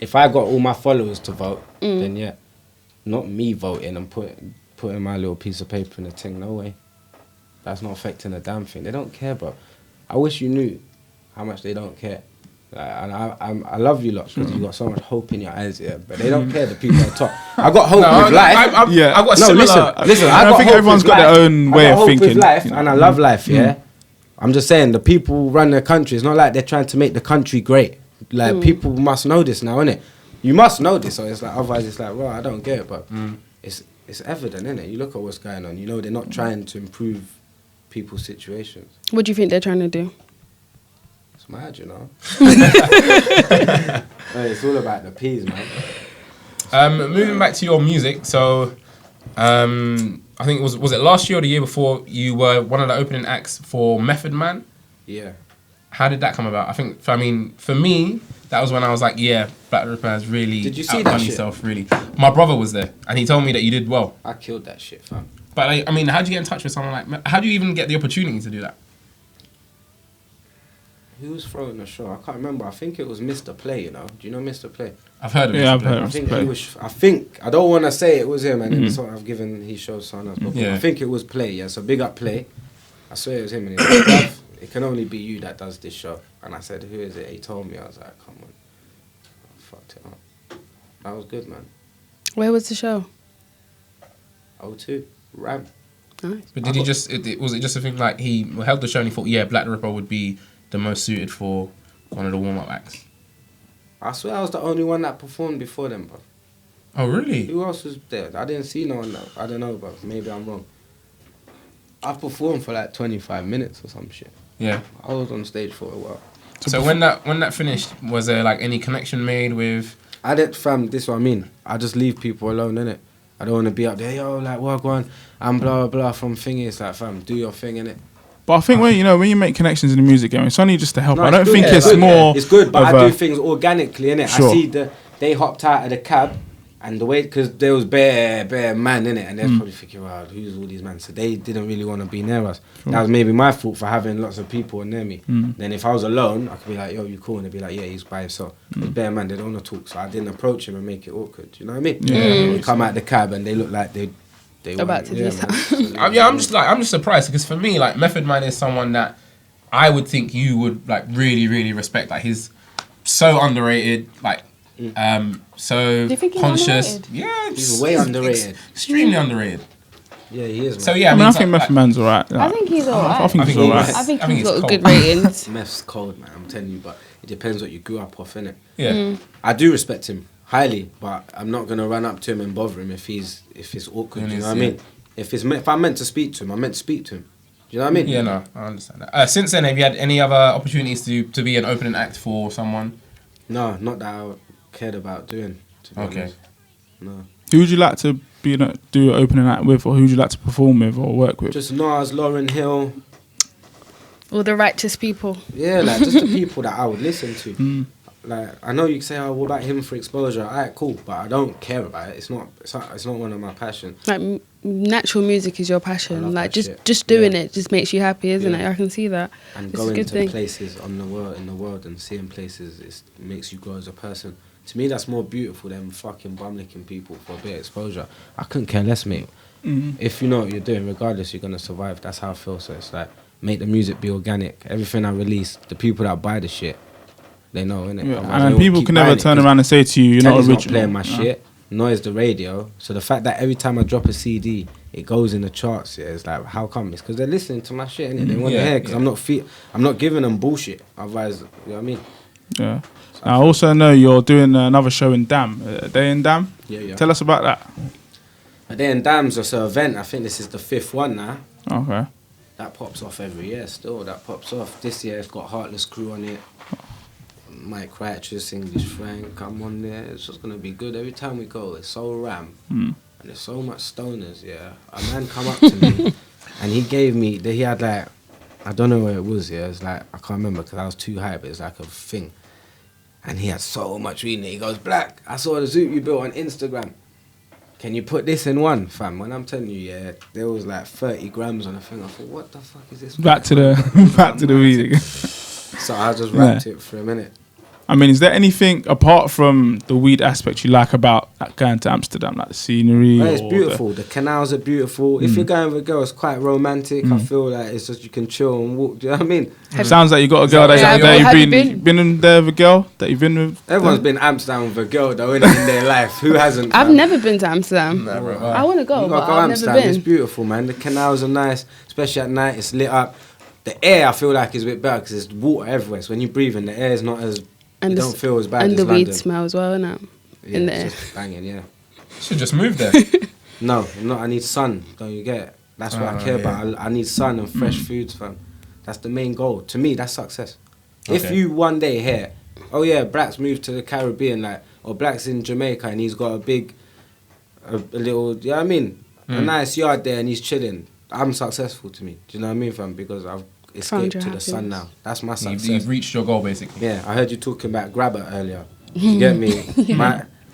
If I got all my followers to vote, then yeah. Not me voting and putting my little piece of paper in the thing. No way. That's not affecting a damn thing. They don't care, bro. I wish you knew how much they don't care. Like, and I love you lot because you got so much hope in your eyes, yeah. But they don't care. The people at top. I got hope with life. I've got No, similar. listen. I got think hope everyone's with got their life. own way I got of hope thinking, with life, you know. and I love life, yeah. I'm just saying the people who run the country. It's not like they're trying to make the country great. Like people must know this now, innit? You must know this, or it's like otherwise it's like, well, I don't get it, but it's evident, innit? You look at what's going on. You know they're not trying to improve people's situations. What do you think they're trying to do? It's mad, you know. Hey, it's all about the peas, man. Moving back to your music, so I think it was it last year or the year before you were one of the opening acts for Method Man. Yeah. How did that come about? I mean, for me, that was when I was like, yeah, Black Ripper has really Did you see outdone that shit? himself, really. My brother was there, and he told me that you did well. I killed that shit, fam. But I mean, how do you get in touch with someone like? How do you even get the opportunity to do that? Who was throwing the show? I can't remember. I think it was Mr. Play, you know. Do you know Mr. Play? I've heard of it. Yeah, I've heard I of think Play. he was. I don't want to say it was him, and then sort of given he showed someone else. But Yeah. I think it was Play. Yeah, so big up Play. I swear it was him. And he was like, "Bruv, it can only be you that does this show." And I said, "Who is it?" He told me. I was like, "Come on." I fucked it up. That was good, man. Where was the show? O2 Ram. Nice. But did he just? Was it just a thing like he held the show and he thought, yeah, Black Ripper would be the most suited for one of the warm up acts? I swear I was the only one that performed before them, bro. Oh really? Who else was there? I didn't see no one. I don't know, bro. Maybe I'm wrong. I performed for like 25 minutes or some shit. Yeah. I was on stage for a while. So when that finished, was there like any connection made with? I didn't, fam, this is what I mean. I just leave people alone, innit? I don't want to be up there, yo, like, what, go on, and blah, blah, blah, from thingy. It's like, fam, do your thing, innit? But I think when you make connections in the music game, it's only just to help. No, I it's don't good, think yeah, it's good, more. It's good, but of I a- do things organically, innit? Sure. I see they hopped out of the cab, and the way, because there was bare man, innit? And they're probably thinking, wow, who's all these men? So they didn't really want to be near us. That was maybe my fault for having lots of people near me. Then if I was alone, I could be like, yo, you cool? And they'd be like, yeah, he's by himself. There's bare man, they don't want to talk. So I didn't approach him and make it awkward. You know what I mean? They come out the cab and they look like they About to do man. something. So I'm just surprised because for me, like Method Man is someone that I would think you would like really, really respect. Like he's so underrated, like so Do you think he's conscious. underrated? Yeah, He's way underrated. Extremely underrated. Yeah, he is, man. So yeah, I mean, I so, think Method Man's alright. I think he's alright. I think he's I think alright. he's- I think I think he's it's got cold. good ratings. Meth's cold, man, I'm telling you, but it depends what you grew up off, innit? yeah. I do respect him highly, but I'm not gonna run up to him and bother him if it's awkward. And Do you know it's- what I mean? If I'm meant to speak to him, I'm meant to speak to him. Do you know what I mean? Yeah, no, I understand that. Since then, have you had any other opportunities to be an opening act for someone? No, not that I cared about doing. To be Okay. honest. No. Who would you like to do an opening act with, or who would you like to perform with or work with? Just Nas, Lauryn Hill. All the righteous people. Yeah, like just the people that I would listen to. Like I know you say, "Oh, what about him for exposure?" Alright, cool, but I don't care about it. It's not one of my passions. Like natural music is your I passion. love Like that just shit. doing Yeah. it just makes you happy, isn't Yeah. it? I can see that. And It's a going good to thing. places in the world and seeing places makes you grow as a person. To me, that's more beautiful than fucking bum licking people for a bit of exposure. I couldn't care less, mate. if you know what you're doing, regardless, you're gonna survive. That's how I feel. So it's like, make the music be organic. Everything I release, the people that buy the shit, they know, innit? Yeah. Otherwise And they people won't can keep never buying it, turn 'cause around and say to you, you're not Telly's original. playing my shit. Noise the radio. So the fact that every time I drop a CD, it goes in the charts. Yeah, it's like, how come? It's because they're listening to my shit, innit? They want to hear, because I'm not giving them bullshit. Otherwise, you know what I mean? Yeah. Now, I also know you're doing another show in Dam. A Day in Dam? Yeah. Tell us about that. A Day in Dam's just an event. I think this is the 5th one now. Okay. That pops off every year still. That pops off. This year it's got Heartless Crew on it. Mike Righteous, English Frank, I'm on there. It's just gonna be good. Every time we go, it's so ram. And there's so much stoners, yeah. A man come up to me and he had like, I don't know where it was, yeah. It's like, I can't remember because I was too high, but it's like a thing. And he had so much weed in it. He goes, Black, I saw the zoot you built on Instagram. Can you put this in one, fam? When I'm telling you, yeah, there was like 30 grams on the thing. I thought, what the fuck is this? Back to the weed again. So I just wrapped it for a minute. I mean, is there anything apart from the weed aspect you like about going to Amsterdam, like the scenery? Well, it's beautiful. The canals are beautiful. If you're going with a girl, it's quite romantic. I feel like it's just you can chill and walk. Do you know what I mean? Sounds like you got a girl Have you been in there with a girl that you've been with. Everyone's been Amsterdam with a girl though, innit, in their life. Who hasn't? I've fam? never been to Amsterdam. Never. I want to go, You but gotta go I've Amsterdam. never It's been. beautiful, man. The canals are nice, especially at night. It's lit up. The air, I feel like, is a bit better because there's water everywhere. So when you breathe in, the air is not as. And You the don't feel as bad and as the London. weed smell as well, innit? Yeah, in the it's air. just banging, yeah. Should just move there. No, I need sun. Don't you get it? That's what I care about. I need sun and fresh foods, fam. That's the main goal. To me, that's success. If Okay. you one day hear, oh yeah, Black's moved to the Caribbean, like, or Black's in Jamaica and he's got a little, you know what I mean? A nice yard there and he's chilling. I'm successful to me. Do you know what I mean, fam? Because I've Found escaped your to the sun happiness. now. That's my You've, success. you've reached your goal, basically. Yeah, I heard you talking about grabber earlier. You get me?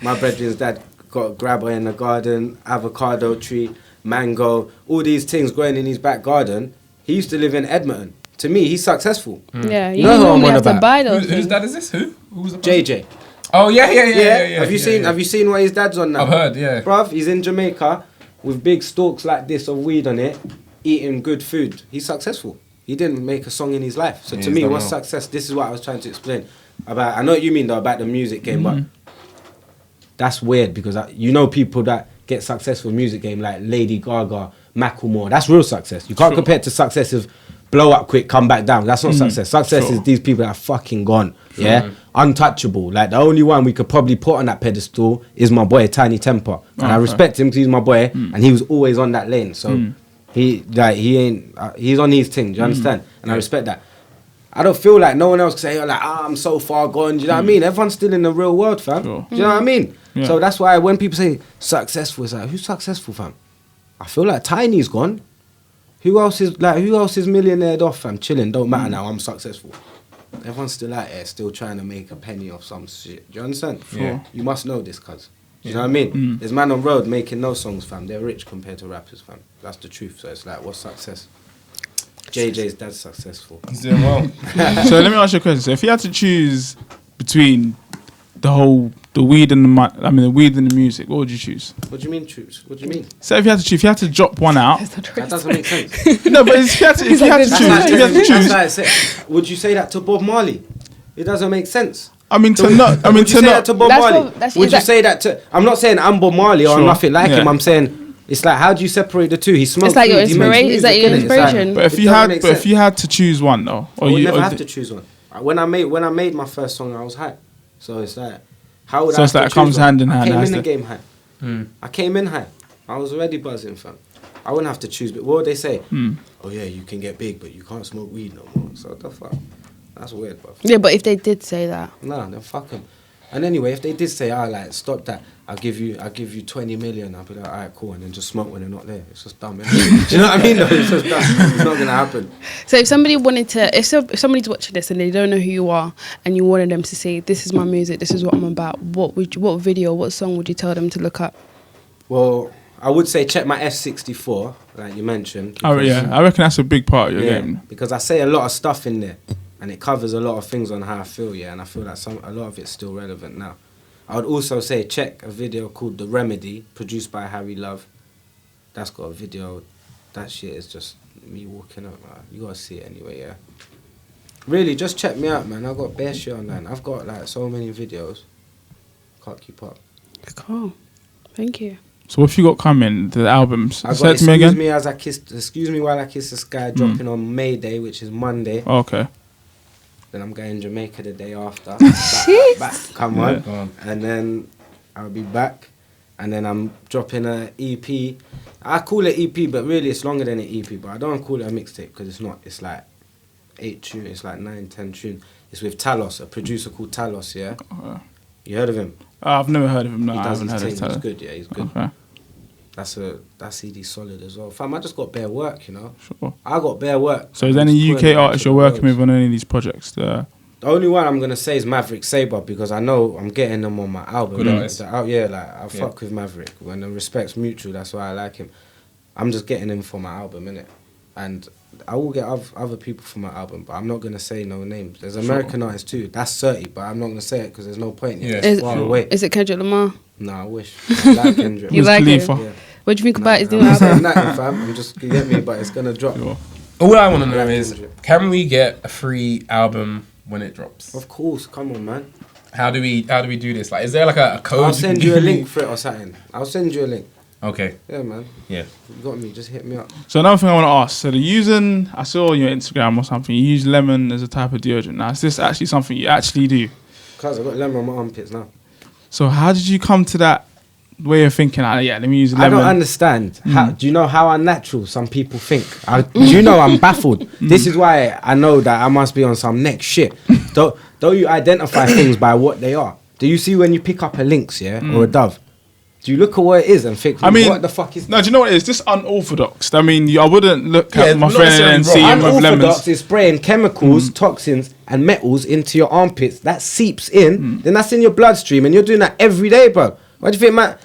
My brethren's dad got a grabber in the garden, avocado tree, mango, all these things growing in his back garden. He used to live in Edmonton. To me, he's successful. Yeah, you You know who I'm normally on have to about. buy those Whose things. dad is this? Who was the person? JJ. Oh yeah. Have you seen? yeah. Have you seen what his dad's on now? I've heard, yeah. Bruv, he's in Jamaica with big stalks like this of weed on it, eating good food. He's successful. He didn't make a song in his life. So Yeah, to he's me, done what's well. success? This is what I was trying to explain about. I know what you mean though about the music game, but that's weird because you know people that get successful music game like Lady Gaga, Macklemore. That's real success. You can't compare it to success of blow up quick, come back down. That's not success. Success is these people that are fucking gone. Yeah, untouchable. Like the only one we could probably put on that pedestal is my boy Tiny Temper, and I respect him because he's my boy, and he was always on that lane. So he ain't. He's on his thing. Do you understand? And I respect that. I don't feel like no one else can say, oh, like, I'm so far gone. Do you know what I mean? Everyone's still in the real world, fam. Sure. Do you know what I mean? Yeah. So that's why when people say successful, it's like, who's successful, fam? I feel like Tiny's gone. Who else is millionaired off, fam? Chilling, don't matter now, I'm successful. Everyone's still out there, still trying to make a penny off some shit. Do you understand? Yeah. You must know this, cuz. Do you know what I mean? There's man on road making no songs, fam. They're rich compared to rappers, fam. That's the truth. So it's like, what's success? JJ's dad's successful. He's doing well. So let me ask you a question. So if you had to choose between the weed and the weed and the music, what would you choose? What do you mean, troops? What do you mean? So if you had to drop one out, That doesn't make sense. no, but if you had to choose, That's like say, would you say that to Bob Marley? It doesn't make sense. would you say that to Bob That's Marley? what- that's- Would is you that- say that to? I'm not saying I'm Bob Marley or Sure. nothing like Yeah. him. I'm saying it's like, how do you separate the two? He smokes. It's like your weed, he makes inspiration. Is that music, your innit? It's like- inspiration? But if It you doesn't had, make but if sense. you had to choose one though, I would never have to choose one. When I made my first song, I was high. So it's like, how would So I? it's have like to it comes choose one? hand in I hand, came has in the to- game high. I came in high. I was already buzzing, fam. I wouldn't have to choose. But what would they say? Oh yeah, you can get big, but you can't smoke weed no more. So what the fuck? That's weird, bro. Yeah, but if they did say that, Nah, then fuck them. And anyway, if they did say, like, stop that, I'll give you 20 million, I'll be like, alright, cool, and then just smoke when they're not there. It's just dumb, innit? Do you know what I mean? Though? It's just dumb. It's not gonna happen. so if somebody wanted to, if somebody's watching this and they don't know who you are, and you wanted them to say, "This is my music, this is what I'm about," what video, what song would you tell them to look up? Well, I would say check my F64, like you mentioned. Oh yeah, I reckon that's a big part of your Yeah, game. because I say a lot of stuff in there, and it covers a lot of things on how I feel, yeah, and I feel like a lot of it's still relevant now. I would also say check a video called The Remedy, produced by Harry Love. That's got a video. That shit is just me walking up. You gotta see it anyway, yeah. Really, just check me out, man. I've got bare shit online. I've got like so many videos. Can't keep up. Cool. Thank you. So what have you got coming? The albums? I Say got it to me again. Excuse Me While I Kiss the Sky dropping on May Day, which is Monday. Oh, okay. Then I'm going to Jamaica the day after. Jeez. back, come on. Yeah. Go on. And then I'll be back. And then I'm dropping a EP. I call it EP, but really it's longer than an EP. But I don't call it a mixtape because it's not. It's like 8 tunes. It's like 9, 10 tunes. It's with Talos, a producer called Talos, yeah? You heard of him? I've never heard of him. No, He I does haven't his heard thing. of He's him. good, yeah, he's good. Okay. That CD solid as well. Fam, I just got bare work, you know? Sure. I got bare work. So is there any I'm just UK putting it artists into you're the working roads. with on any of these projects? The only one I'm gonna say is Maverick Sabre because I know I'm getting them on my album. Good artist. Yeah, like I fuck with Maverick. When the respect's mutual, that's why I like him. I'm just getting him for my album, innit? And I will get other people for my album, but I'm not gonna say no names. There's American artists too. That's 30, but I'm not gonna say it because there's no point. Yeah. It's far away. Is it Kendrick Lamar? No, I wish. I like Kendrick. You Wiz like it? Khalifa. Yeah. What do you think about his new I'm not saying album? nothing, fam. I'm just, you get me, but it's gonna drop. Sure. All I want to know is, can we get a free album when it drops? Of course, come on, man. How do we do this? Like, is there like a code? I'll send you a link for it or something. I'll send you a link. Okay. Yeah, man. Yeah. You got me. Just hit me up. So another thing I want to ask. So I saw on your Instagram or something, you use lemon as a type of deodorant. Now, is this actually something you actually do? Cause I got lemon on my armpits now. So how did you come to that way of thinking? Yeah, let me use lemon. I don't understand. How, do you know how unnatural some people think? Do you know I'm baffled? This is why I know that I must be on some next shit. Don't you identify things by what they are? Do you see when you pick up a lynx, or a dove? Do you look at what it is and think, I mean, what the fuck is No, do you know what it is? This unorthodox. I mean, I wouldn't look Yeah, at my not friend and necessarily see him with unorthodox lemons. is spraying chemicals, toxins, and metals into your armpits. That seeps in, then that's in your bloodstream, and you're doing that every day, bro. What do you think, man?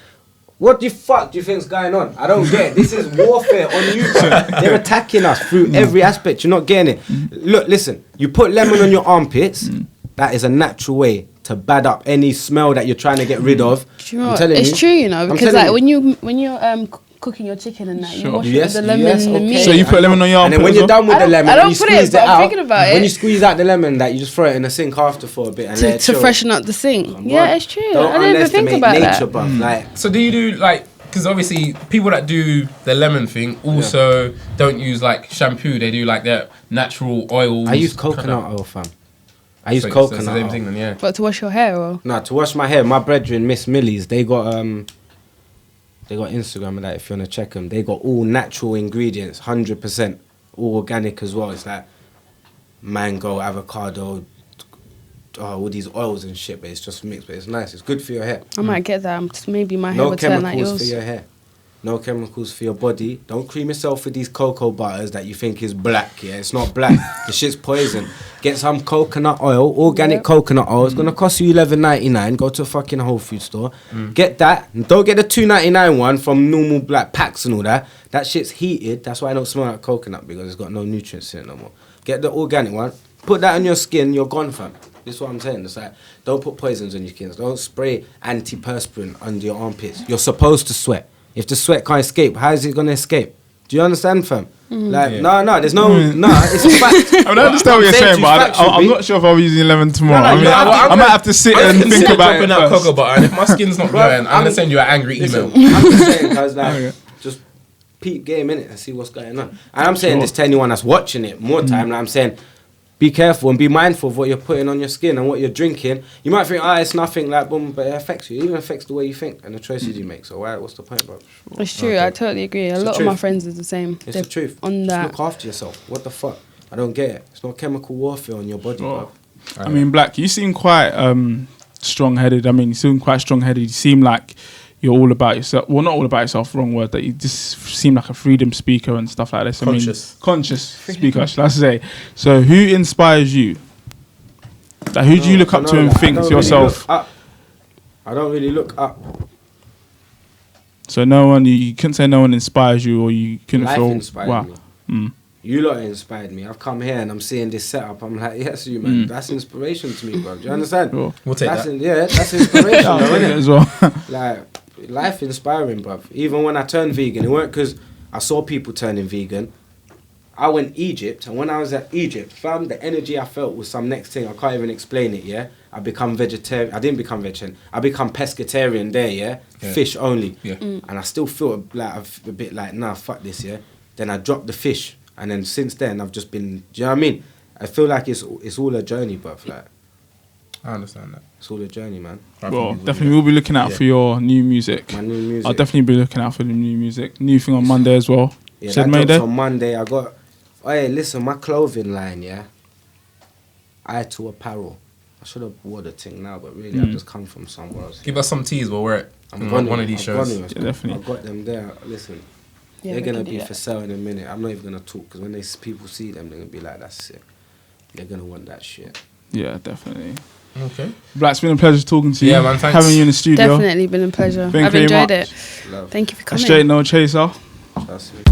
What the fuck do you think's going on? I don't get it. This is warfare on you, bro. They're attacking us through every aspect. You're not getting it. Look, listen. You put lemon on your armpits. That is a natural way to bad up any smell that you're trying to get rid of. Do you know I'm what? telling It's you. true, you know, I'm because telling like you. when you're cooking your chicken and that, you Sure. wash Yes, it with the lemon yes, and the okay. meat. So you put lemon on your And then armpit when as you're well? done with I the don't- lemon, I when don't you put it, squeeze it but I'm out, thinking about when it. you squeeze out the lemon, that you just throw it in the sink after for a bit and let it to chill. freshen up the sink. Come Yeah, on. it's true. Don't I didn't even think underestimate about nature, that. bruv. Like, So do you do like? Because obviously people that do the lemon thing also don't use like shampoo. They do like their natural oils. I use coconut oil, fam. I use So it's coconut the same oil. thing then, yeah. But to wash your hair or No, to wash my hair, my brethren, Miss Millie's, they got Instagram and that. If you wanna check them, they got all natural ingredients, 100%, all organic as well. It's like mango, avocado, all these oils and shit. But it's just mixed. But it's nice. It's good for your hair. I might get that. Maybe my hair No will turn like chemicals for yours. your hair. No chemicals for your body. Don't cream yourself with these cocoa butters that you think is black. Yeah, it's not black. The shit's poison. Get some coconut oil, organic Yep. coconut oil. It's gonna cost you $11.99. Go to a fucking Whole Food store. Get that. And don't get the $2.99 one from normal black packs and all that. That shit's heated. That's why I don't smell like coconut because it's got no nutrients in it no more. Get the organic one. Put that on your skin. You're gone, fam. This is what I'm saying. It's like, don't put poisons on your skin. Don't spray antiperspirant under your armpits. You're supposed to sweat. If the sweat can't escape, how is it gonna escape? Do you understand, fam? Like, no, there's no, it's a fact. I mean, I understand what you're saying, but factual, I'm B. not sure if I'll be using lemon tomorrow. No, I mean, you know, I might have to sit and think about it dropping out first. cocoa butter, and if my skin's not glowing, I'm gonna send you an angry Listen, email. I'm just saying, cause like, Okay. just peep game in it and see what's going on. And I'm saying Sure. this to anyone that's watching it more time. Like I'm saying, be careful and be mindful of what you're putting on your skin and what you're drinking. You might think, it's nothing, like boom, but it affects you. It even affects the way you think and the choices you make. So what's the point, bro? It's true. I totally agree. A It's the lot of my truth. friends is the same. It's They're the truth. on Just that. look after yourself. What the fuck? I don't get it. It's not chemical warfare on your body, Sure. bro. I mean, Black, you seem quite strong-headed. I mean, you seem quite strong-headed. You seem like you're all about yourself. Well, not all about yourself, wrong word. That you just seem like a freedom speaker and stuff like this. Conscious. I mean, conscious speaker, should I say. So who inspires you? Like, who do you look up to and think to yourself? I don't really look up. So no one, you couldn't say no one inspires you, or you couldn't Life feel, inspired wow. me. Mm. You lot inspired me. I've come here and I'm seeing this setup. I'm like, yes, you man. That's inspiration to me, bro. Do you understand? Sure. We'll take That's that. that's inspiration, I'll though, take it innit? as well. Like, life inspiring, bruv. Even when I turned vegan, it weren't because I saw people turning vegan. I went Egypt, and when I was at Egypt, fam, the energy I felt was some next thing. I can't even explain it, yeah? I become vegetarian. I didn't become vegetarian. I become pescatarian there, yeah? Fish only. Yeah. And I still feel like a bit like, nah, fuck this, yeah? Then I dropped the fish. And then since then, I've just been, do you know what I mean? I feel like it's all a journey, bruv. Like, I understand that. it's all a journey, man. Well, definitely we'll be looking out for your new music. My new music. I'll definitely be looking out for the new music. New thing on Monday as well. Yeah, Said that Mayday. drops on Monday. I got... Hey, listen, my clothing line, yeah? ITAL apparel. I should have wore the thing now, but really, I've just come from somewhere else. Give us some teas, we'll wear it. I'm on gonna, one of these I've shows. gonna, Yeah, definitely. I've got them there. Listen, Yeah, they're we gonna can do be that. for sale in a minute. I'm not even gonna talk because when people see them, they're gonna be like, "That's it." They're gonna want that shit. Yeah, definitely. Okay. Black, it's been a pleasure talking to you. Yeah, man, thanks. Having you in the studio. Definitely been a pleasure. Thank I've you very enjoyed much. it. Love. Thank you for A coming. straight no chaser. Trust me.